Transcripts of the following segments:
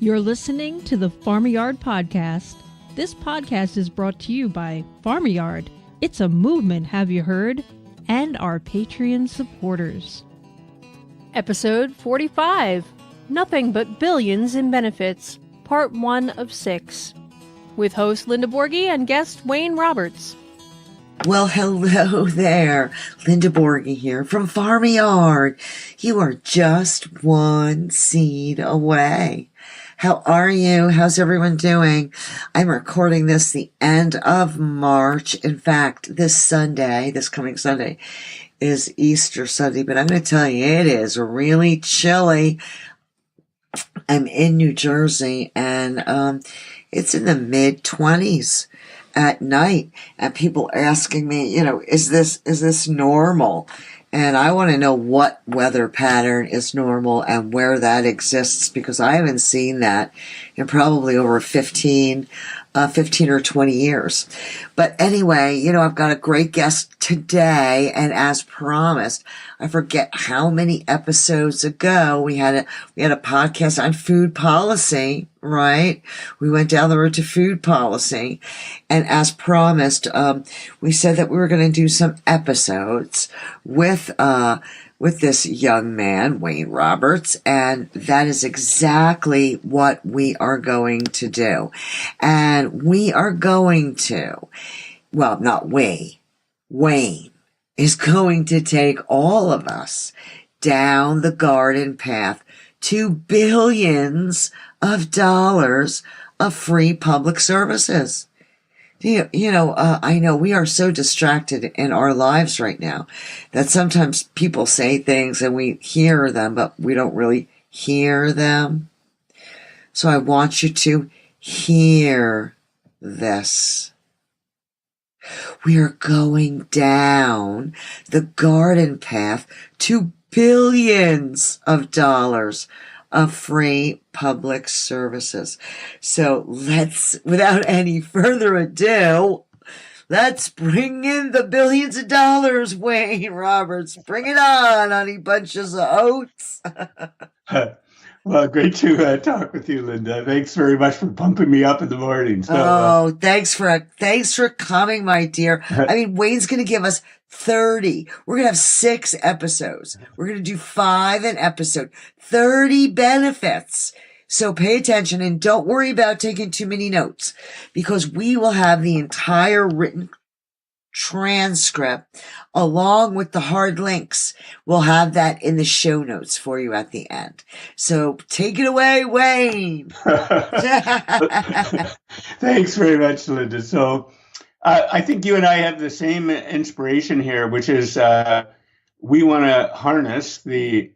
You're listening to the Farmyard Podcast. This podcast is brought to you by Farmyard. It's a movement, have you heard? And our Patreon supporters. Episode 45, Nothing But Billions in Benefits, Part 1 of 6, with host Linda Borghi and guest Wayne Roberts. Well, hello there. Linda Borghi here from Farmyard. You are just one seed away. How are you? How's everyone doing? I'm recording this the end of March. In fact, this coming Sunday, is Easter Sunday, but I'm going to tell you, it is really chilly. I'm in New Jersey, and it's in the mid-20s at night, and people asking me, is this normal? And I want to know what weather pattern is normal and where that exists, because I haven't seen that in probably over 15 or 20 years. But anyway, I've got a great guest today, and as promised, I forget how many episodes ago we had a podcast on food policy, right? We went down the road to food policy, and as promised, we said that we were going to do some episodes with this young man, Wayne Roberts, and that is exactly what we are going to do. And we are going to, well, not we, Wayne is going to take all of us down the garden path to billions of dollars of free public services. I know we are so distracted in our lives right now that sometimes people say things and we hear them, but we don't really hear them. So I want you to hear this. We are going down the garden path to billions of dollars of free public services. So without any further ado, let's bring in the billions of dollars, Wayne Roberts. Bring it on, honey bunches of oats. Well, great to talk with you, Linda. Thanks very much for pumping me up in the morning. So, thanks for coming, my dear. I mean, Wayne's going to give us 30. We're going to have 6 episodes. We're going to do 5 an episode. 30 benefits. So pay attention and don't worry about taking too many notes, because we will have the entire written transcript along with the hard links. We'll have that in the show notes for you at the end. So take it away, Wayne. Thanks very much, Linda. So I think you and I have the same inspiration here, which is we want to harness the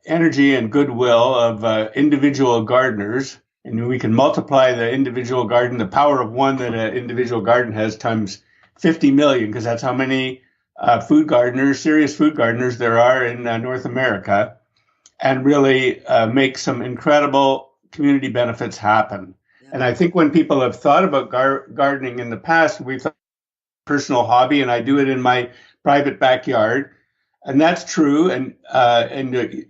energy and goodwill of individual gardeners, and we can multiply the individual garden, the power of one that an individual garden has, times 50 million, because that's how many serious food gardeners there are in North America, and really make some incredible community benefits happen. Yeah. And I think when people have thought about gardening in the past, we've thought personal hobby, and I do it in my private backyard, and that's true. And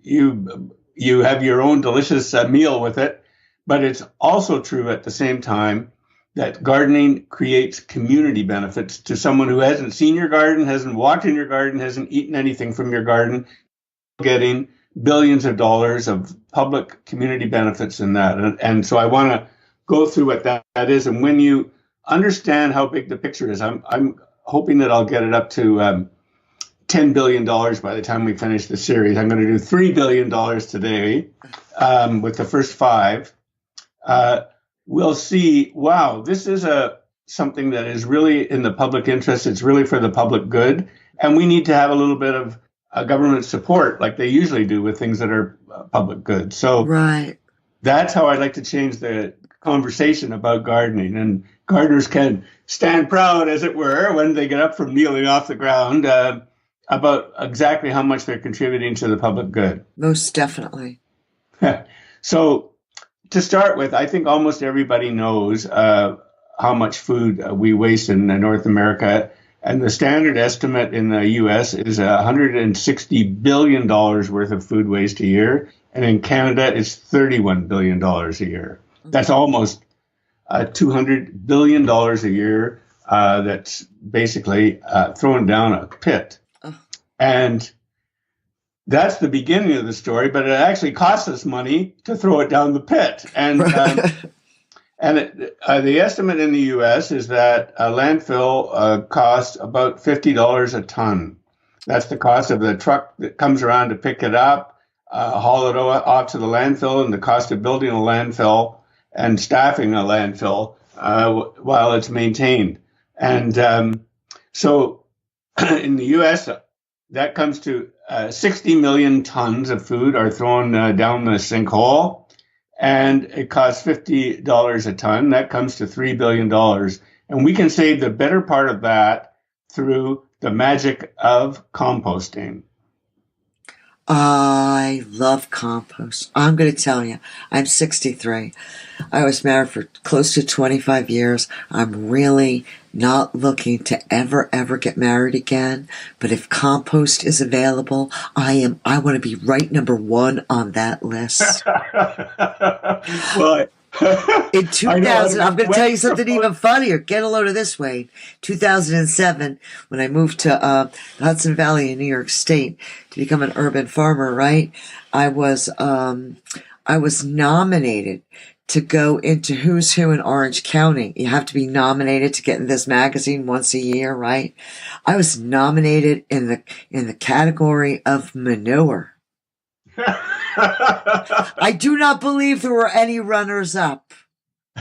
you have your own delicious meal with it, but it's also true at the same time that gardening creates community benefits to someone who hasn't seen your garden, hasn't walked in your garden, hasn't eaten anything from your garden, getting billions of dollars of public community benefits in that. And so I want to go through what that is. And when you understand how big the picture is, I'm hoping that I'll get it up to $10 billion by the time we finish the series. I'm going to do $3 billion today with the first 5. We'll see, wow, this is something that is really in the public interest. It's really for the public good. And we need to have a little bit of government support like they usually do with things that are public good. So right. That's how I'd like to change the conversation about gardening. And gardeners can stand proud, as it were, when they get up from kneeling off the ground about exactly how much they're contributing to the public good. Most definitely. So to start with, I think almost everybody knows how much food we waste in North America. And the standard estimate in the U.S. is $160 billion worth of food waste a year. And in Canada, it's $31 billion a year. That's almost $200 billion a year that's basically thrown down a pit. And that's the beginning of the story, but it actually costs us money to throw it down the pit. And the estimate in the U.S. is that a landfill costs about $50 a ton. That's the cost of the truck that comes around to pick it up, haul it off to the landfill, and the cost of building a landfill and staffing a landfill while it's maintained. And so in the U.S., that comes to 60 million tons of food are thrown down the sinkhole. And it costs $50 a ton. That comes to $3 billion. And we can save the better part of that through the magic of composting. I love compost. I'm going to tell you, I'm 63. I was married for close to 25 years. I'm really not looking to ever get married again. But if compost is available, I want to be right number one on that list. Well, in 2000, I'm going to tell you something even funnier. Get a load of this, Wayne. 2007, when I moved to the Hudson Valley in New York State to become an urban farmer, right? I was nominated to go into Who's Who in Orange County. You have to be nominated to get in this magazine once a year, right? I was nominated in the category of manure. I do not believe there were any runners up.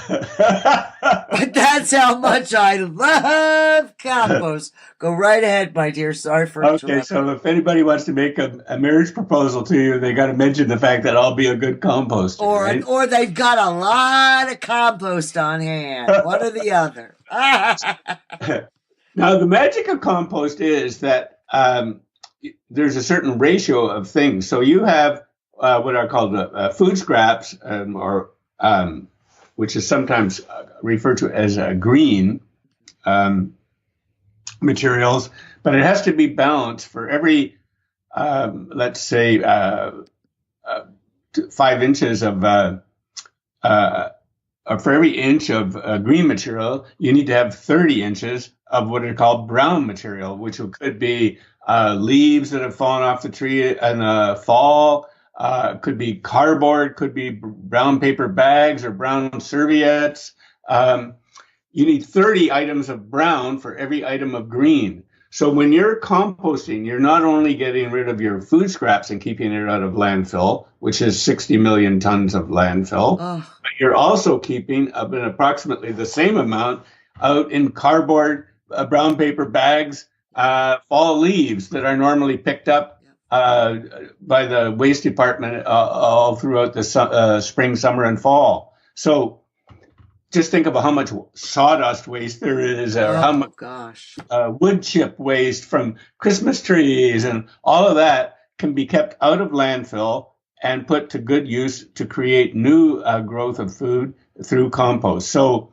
But that's how much I love compost. Go right ahead, my dear. Sorry for interrupting. Okay, so if anybody wants to make a marriage proposal to you, they got to mention the fact that I'll be a good composter. Or they've got a lot of compost on hand. One or the other. Now, the magic of compost is that there's a certain ratio of things. So you have what are called food scraps, which is sometimes referred to as green materials, but it has to be balanced for every, let's say, 5 inches of, or for every inch of green material, you need to have 30 inches of what are called brown material, which could be leaves that have fallen off the tree in the fall. Could be cardboard, could be brown paper bags or brown serviettes. You need 30 items of brown for every item of green. So when you're composting, you're not only getting rid of your food scraps and keeping it out of landfill, which is 60 million tons of landfill, but you're also keeping approximately the same amount out in cardboard, brown paper bags, fall leaves that are normally picked up by the waste department all throughout the spring, summer, and fall. So just think about how much sawdust waste there is, or how much wood chip waste from Christmas trees, and all of that can be kept out of landfill and put to good use to create new growth of food through compost. So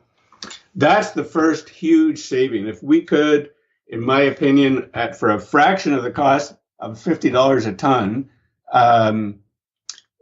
that's the first huge saving. If we could, in my opinion, for a fraction of the cost of $50 a ton,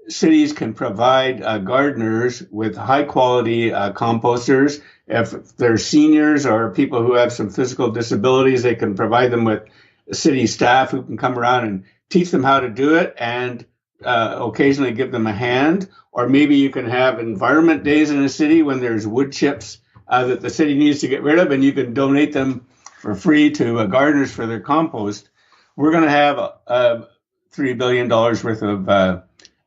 cities can provide gardeners with high quality composters. If they're seniors or people who have some physical disabilities, they can provide them with city staff who can come around and teach them how to do it and occasionally give them a hand. Or maybe you can have environment days in a city when there's wood chips that the city needs to get rid of, and you can donate them for free to gardeners for their compost. We're going to have $3 billion worth of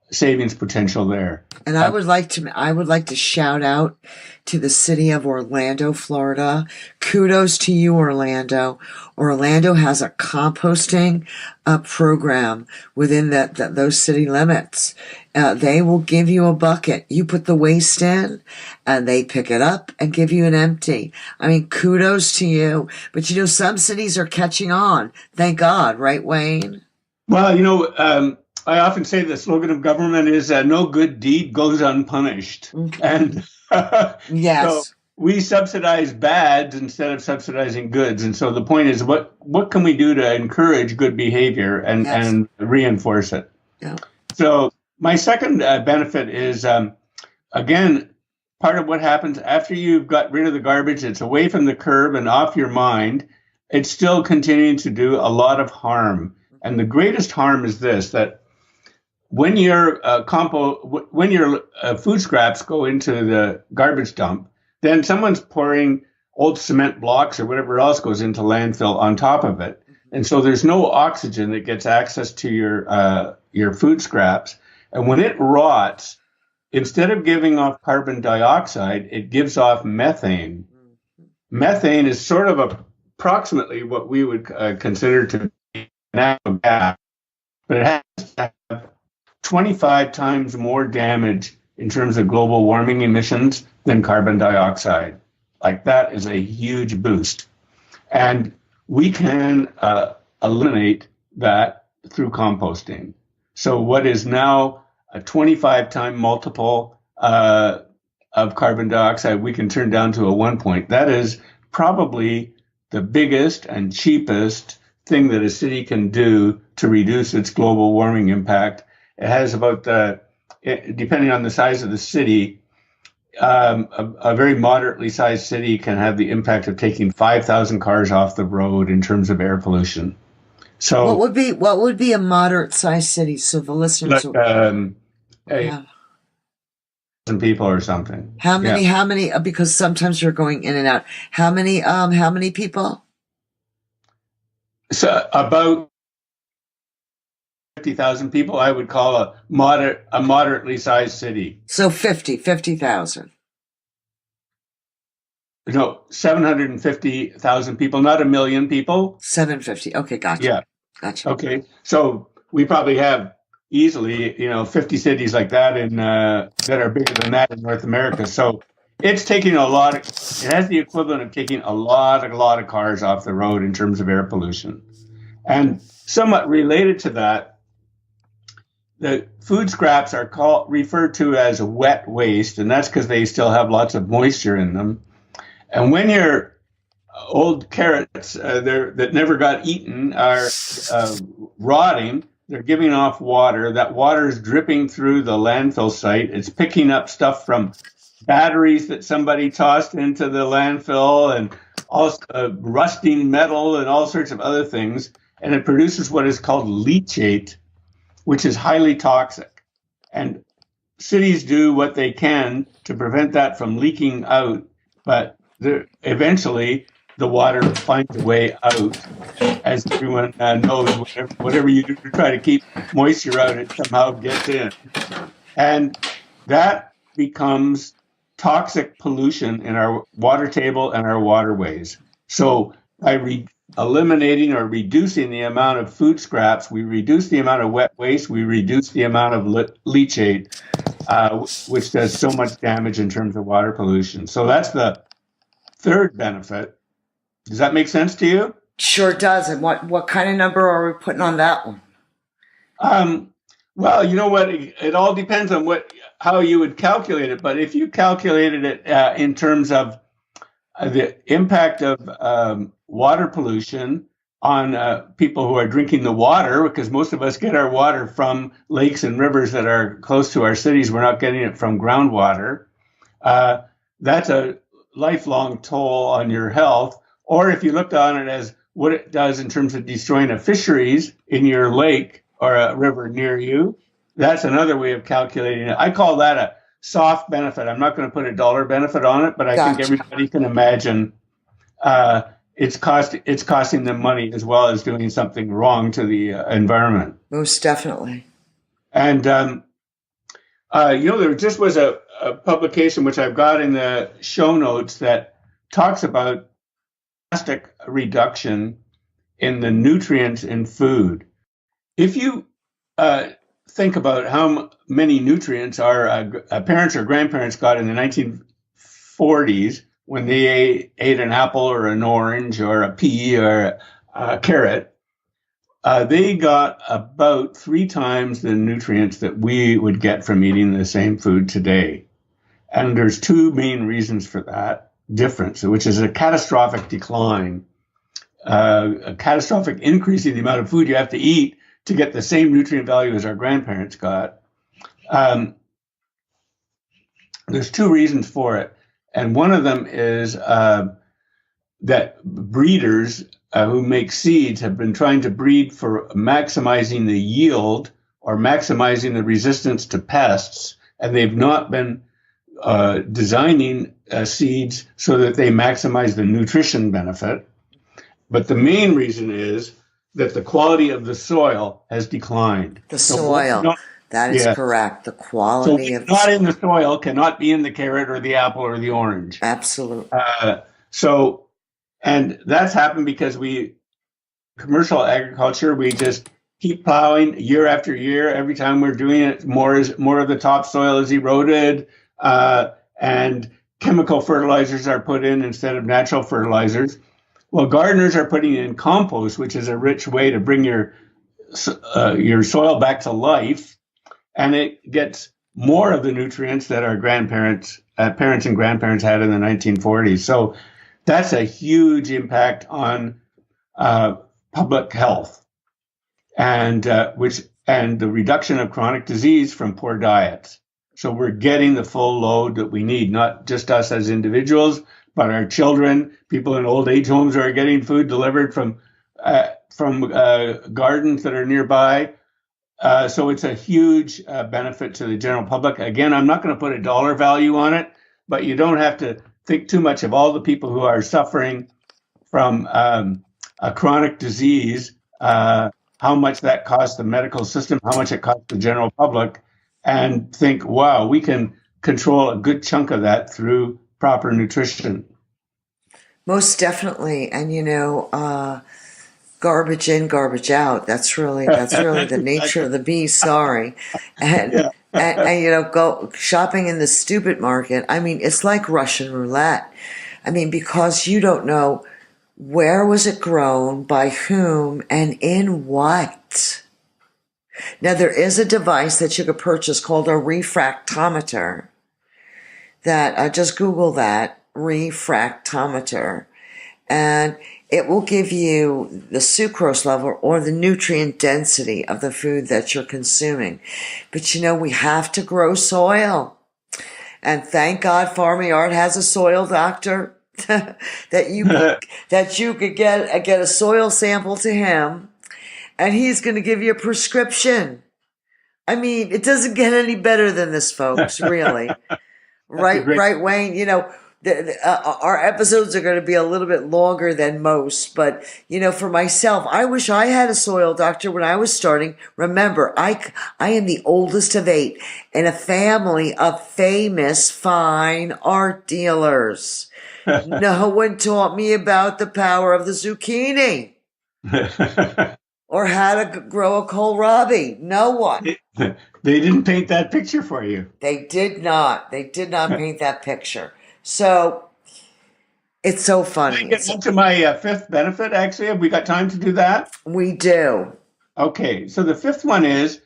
savings potential there. And I would like to shout out to the city of Orlando, Florida. Kudos to you, Orlando. Orlando has a composting program within those city limits. They will give you a bucket. You put the waste in, and they pick it up and give you an empty. I mean, kudos to you. But some cities are catching on. Thank God, right, Wayne? Well, I often say the slogan of government is no good deed goes unpunished. Okay. And yes. we subsidize bads instead of subsidizing goods. And so the point is, what can we do to encourage good behavior and reinforce it? Yeah. So my second benefit is, again, part of what happens after you've got rid of the garbage, it's away from the curb and off your mind. It's still continuing to do a lot of harm. And the greatest harm is this, that when your food scraps go into the garbage dump, then someone's pouring old cement blocks or whatever else goes into landfill on top of it. And so there's no oxygen that gets access to your food scraps. And when it rots, instead of giving off carbon dioxide, it gives off methane. Methane is sort of approximately what we would consider to be natural gas, but it has to have 25 times more damage in terms of global warming emissions than carbon dioxide. Like, that is a huge boost. And we can eliminate that through composting. So what is now a 25-time multiple of carbon dioxide, we can turn down to a 1 point. That is probably the biggest and cheapest thing that a city can do to reduce its global warming impact. It has about, depending on the size of the city, a very moderately sized city can have the impact of taking 5,000 cars off the road in terms of air pollution. So what would be a moderate sized city? So the listeners, people or something. How many? Because sometimes you're going in and out. How many people? So about 50,000 people, I would call a moderately sized city. So 50,000. No, 750,000 people, not a million people. 750. Okay, gotcha. Yeah. Gotcha. Okay. So we probably have easily, 50 cities like that that are bigger than that in North America. So it's taking it has the equivalent of taking a lot of cars off the road in terms of air pollution. And somewhat related to that, the food scraps are referred to as wet waste, and that's because they still have lots of moisture in them. And when your old carrots that never got eaten are rotting, they're giving off water. That water is dripping through the landfill site. It's picking up stuff from batteries that somebody tossed into the landfill and also rusting metal and all sorts of other things. And it produces what is called leachate, which is highly toxic. And cities do what they can to prevent that from leaking out, but eventually the water finds a way out, as everyone knows. Whatever you do to try to keep moisture out, it somehow gets in. And that becomes toxic pollution in our water table and our waterways. So by eliminating or reducing the amount of food scraps, we reduce the amount of wet waste, we reduce the amount of leachate, which does so much damage in terms of water pollution. So that's the third benefit. Does that make sense to you? Sure does. And what kind of number are we putting on that one? Well, you know what? It all depends on how you would calculate it. But if you calculated it in terms of the impact of water pollution on people who are drinking the water, because most of us get our water from lakes and rivers that are close to our cities. We're not getting it from groundwater. That's a lifelong toll on your health. Or if you looked on it as what it does in terms of destroying a fisheries in your lake or a river near you, that's another way of calculating it. I call that a soft benefit. I'm not going to put a dollar benefit on it, but I think everybody can imagine it's costing them money as well as doing something wrong to the environment. Most definitely. And there just was a publication which I've got in the show notes that talks about plastic reduction in the nutrients in food. If you think about how many nutrients our parents or grandparents got in the 1940s when they ate an apple or an orange or a pea or a carrot, they got about 3 times the nutrients that we would get from eating the same food today. And there's 2 main reasons for that. difference, which is a catastrophic decline, a catastrophic increase in the amount of food you have to eat to get the same nutrient value as our grandparents got. There's two reasons for it. And one of them is that breeders who make seeds have been trying to breed for maximizing the yield or maximizing the resistance to pests, and they've not been designing seeds so that they maximize the nutrition benefit. But the main reason is that the quality of the soil has declined. The soil, that is correct. The quality of not in the soil cannot be in the carrot or the apple or the orange. Absolutely. And that's happened because commercial agriculture, we just keep plowing year after year. Every time we're doing it, more of the topsoil is eroded, and chemical fertilizers are put in instead of natural fertilizers. Well, gardeners are putting in compost, which is a rich way to bring your soil back to life, and it gets more of the nutrients that our parents and grandparents had in the 1940s. So that's a huge impact on public health, and the reduction of chronic disease from poor diets. So we're getting the full load that we need, not just us as individuals, but our children, people in old age homes are getting food delivered from gardens that are nearby. So it's a huge benefit to the general public. Again, I'm not going to put a dollar value on it, but you don't have to think too much of all the people who are suffering from a chronic disease, how much that costs the medical system, how much it costs the general public, and think, wow, we can control a good chunk of that through proper nutrition. Most definitely. And, garbage in, garbage out. That's really the nature of the beast. Sorry. And, go shopping in the stupid market. I mean, it's like Russian roulette. I mean, because you don't know where was it grown, by whom, and in what. Now, there is a device that you could purchase called a refractometer. That just Google that, refractometer, and it will give you the sucrose level or the nutrient density of the food that you're consuming. But we have to grow soil. And thank God Farmyard has a soil doctor that you could get a soil sample to him, and he's going to give you a prescription. I mean, it doesn't get any better than this, folks, really. Right, Wayne? Our episodes are going to be a little bit longer than most, but, for myself, I wish I had a soil doctor when I was starting. Remember, I am the oldest of 8 in a family of famous fine art dealers. No one taught me about the power of the zucchini or how to grow a kohlrabi. No one. They didn't paint that picture for you. They did not. They did not paint that picture. So it's so funny. Can I get to my fifth benefit, actually? Have we got time to do that? We do. Okay. So the fifth one is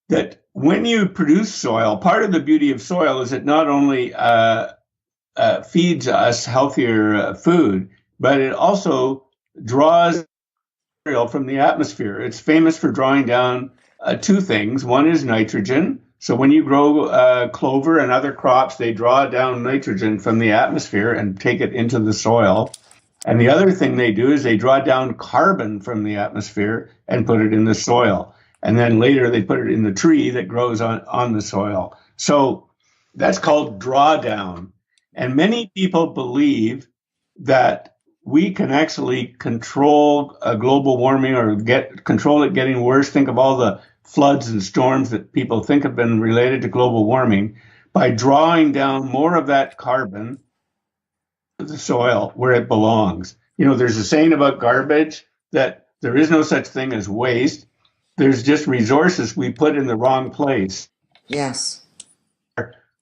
that when you produce soil, part of the beauty of soil is it not only feeds us healthier food, but it also draws material from the atmosphere. It's famous for drawing down two things. One is nitrogen. So when you grow clover and other crops, they draw down nitrogen from the atmosphere and take it into the soil. And the other thing they do is they draw down carbon from the atmosphere and put it in the soil. And then later they put it in the tree that grows on the soil. So that's called drawdown. And many people believe that we can actually control global warming or control it getting worse. Think of all the floods and storms that people think have been related to global warming by drawing down more of that carbon to the soil where it belongs. There's a saying about garbage that there is no such thing as waste. There's just resources we put in the wrong place. Yes.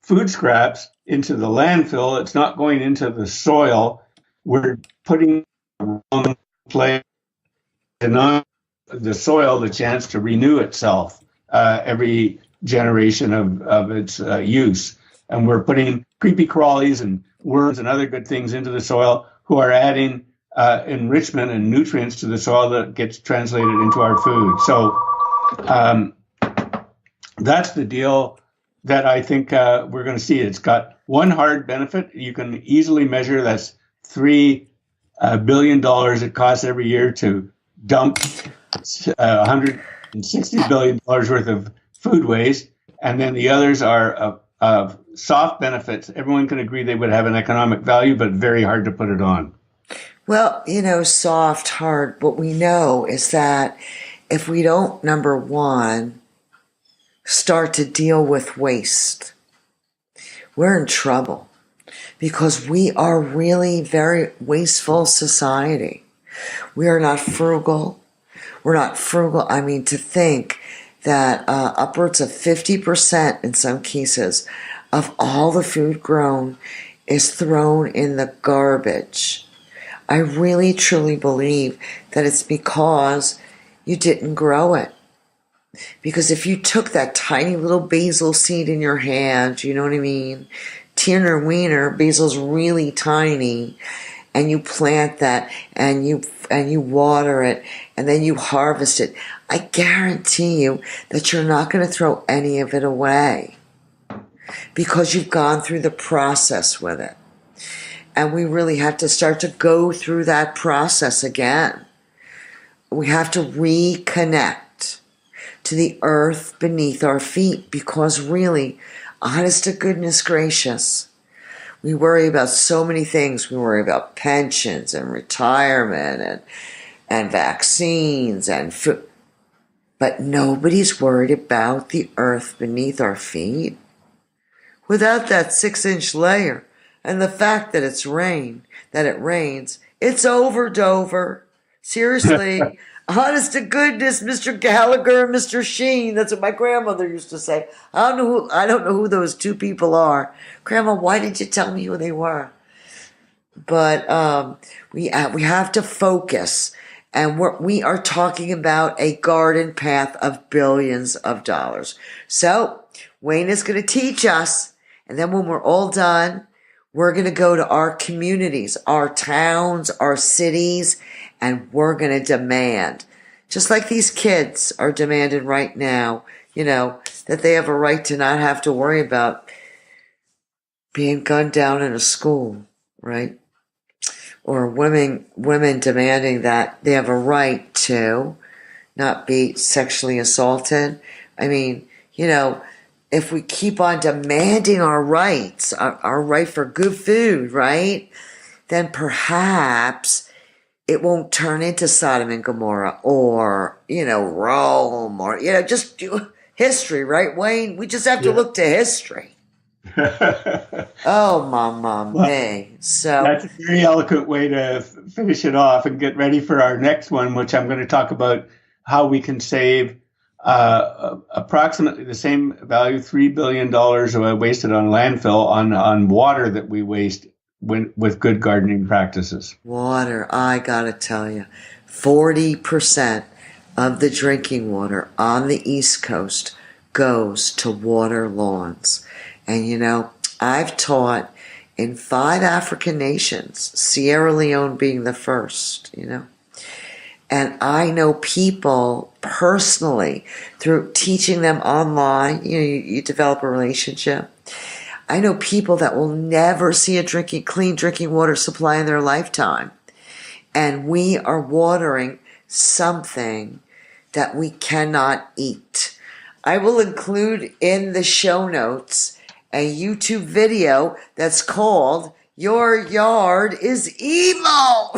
Food scraps into the landfill. It's not going into the soil. We're putting the wrong place and not the soil the chance to renew itself every generation of its use. and we're putting creepy crawlies and worms and other good things into the soil who are adding enrichment and nutrients to the soil that gets translated into our food. So that's the deal that I think we're going to see. It's got one hard benefit you can easily measure. That's $3 billion it costs every year to dump $160 billion worth of food waste. And then the others are soft benefits. Everyone can agree they would have an economic value, but very hard to put it on. Well, soft, hard, what we know is that if we don't, number one, start to deal with waste, we're in trouble because we are really very wasteful society. We are not frugal. We're not frugal. I mean, to think that upwards of 50% in some cases of all the food grown is thrown in the garbage. I really truly believe that it's because you didn't grow it. Because if you took that tiny little basil seed in your hand, you know what I mean? Teener wiener, basil's really tiny, and you plant that and you water it and then you harvest it, I guarantee you that you're not going to throw any of it away because you've gone through the process with it. And we really have to start to go through that process again. We have to reconnect to the earth beneath our feet because really, honest to goodness gracious, we worry about so many things. We worry about pensions and retirement and vaccines and food. But nobody's worried about the earth beneath our feet. Without that 6-inch layer and the fact that it rains, it's over, Dover. Seriously. Honest to goodness, Mr. Gallagher and Mr. Sheen. That's what my grandmother used to say. I don't know who those two people are. Grandma, why didn't you tell me who they were? But we have to focus, and we are talking about a garden path of billions of dollars. So Wayne is going to teach us, and then when we're all done, we're going to go to our communities, our towns, our cities, and we're going to demand, just like these kids are demanding right now, that they have a right to not have to worry about being gunned down in a school, right? Or women demanding that they have a right to not be sexually assaulted. I mean, if we keep on demanding our rights, our right for good food, right? Then perhaps it won't turn into Sodom and Gomorrah or, Rome or, just history, right, Wayne? We just have to look to history. Oh, mama me. So that's a very eloquent way to finish it off and get ready for our next one, which I'm going to talk about how we can save approximately the same value, $3 billion wasted on landfill on water that we waste with good gardening practices. Water, I gotta tell you, 40% of the drinking water on the East Coast goes to water lawns. And I've taught in 5 African nations, Sierra Leone being the first, And I know people personally through teaching them online, you develop a relationship. I know people that will never see a clean drinking water supply in their lifetime. And we are watering something that we cannot eat. I will include in the show notes a YouTube video that's called Your Yard is Evil.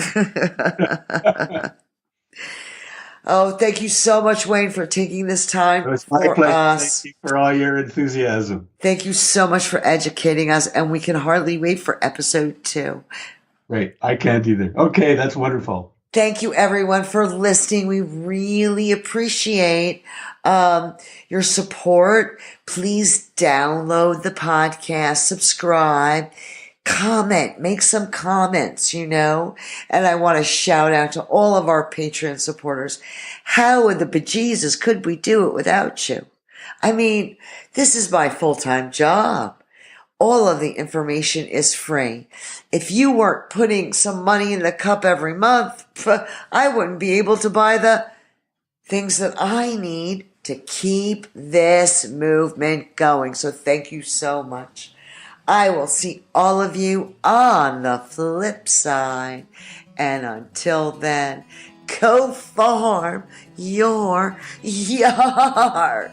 Oh, thank you so much, Wayne, for taking this time for us. Thank you for all your enthusiasm. Thank you so much for educating us, and we can hardly wait for episode 2. Great. I can't either. Okay, that's wonderful. Thank you, everyone, for listening. We really appreciate your support. Please download the podcast, subscribe, comment, make some comments, And I want to shout out to all of our Patreon supporters. How in the bejesus could we do it without you? I mean, this is my full-time job. All of the information is free. If you weren't putting some money in the cup every month, I wouldn't be able to buy the things that I need to keep this movement going. So thank you so much. I will see all of you on the flip side. And until then, go farm your yard.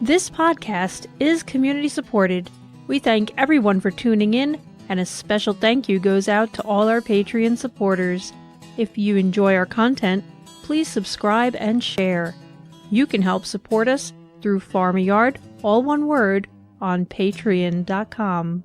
This podcast is community supported. We thank everyone for tuning in, and a special thank you goes out to all our Patreon supporters. If you enjoy our content, please subscribe and share. You can help support us through Farm Yard, all one word, on patreon.com.